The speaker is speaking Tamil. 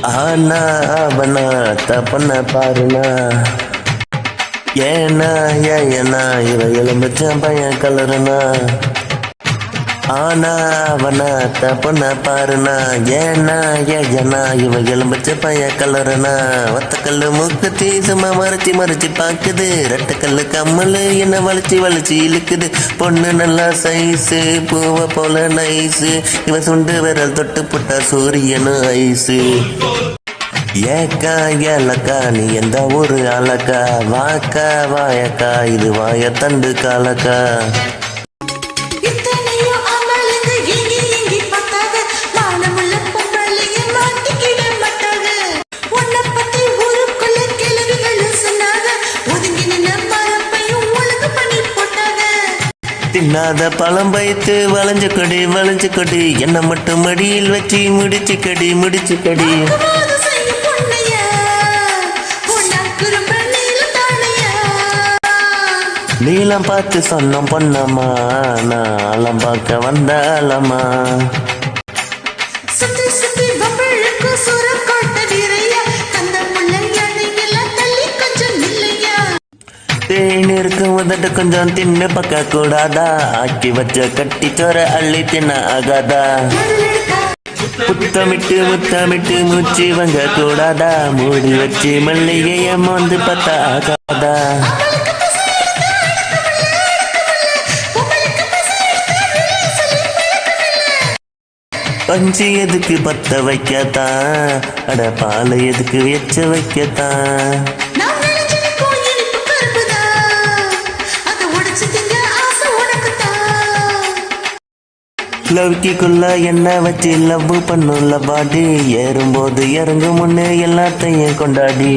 ஆனா அவனா தப்பண்ண பாருனா ஏனா ஏனா இவ எலும்பிச்ச பையன் கலருனா ஆனா அவனா தப்பண்ண பாருனா ஏனா ஏனா இவ எலும்பிச்ச பையன் கலருனா ஒத்தக்கல்லு மூக்குத்தி சும்மா மறைச்சி மறைச்சி பாக்குது ரெட்டக்கல்லு கம்மலு என்ன வலிச்சு வலிச்சு இழுக்குது பொண்ணு நல்லா சைஸு பூவை போல நைஸு இவ சுண்டு விரல் தொட்டு புட்டா சூரியனு ஐஸு ஏக்கா ஏலக்கா நீ எந்த ஊரு அலக்கா வாக்கா வாயக்கா இது வாய தண்டு காலக்கா தின்னாத பழம் வைத்து வளைஞ்சு கொடி என்ன மட்டும் மடியில் வச்சு முடிச்சு கடி நீளம் பார்த்து சொன்னோம் பொன்னம்மா நாளம் பார்க்க வந்தாலம்மா தேன் இருக்கும் உதட்டு கொஞ்சம் தின்னு பக்க கூடாதா ஆக்கி வச்ச கட்டி சோற அள்ளி தின்ன ஆகாதா முத்தமிட்டு மூச்சு வங்க கூடாதா மூடி வச்சு மல்லிகைய மோந்து பத்தா ஆகாதா பஞ்சு எதுக்கு பத்த வைக்கத்தான் அட பாலை எதுக்கு எச்ச வைக்கத்தான் லவ்கிக்குள்ள என்ன வச்சு லவ் பண்ணும் பாடி ஏறும்போது இறங்கும் முன்னே எல்லாத்தையும் கொண்டாடி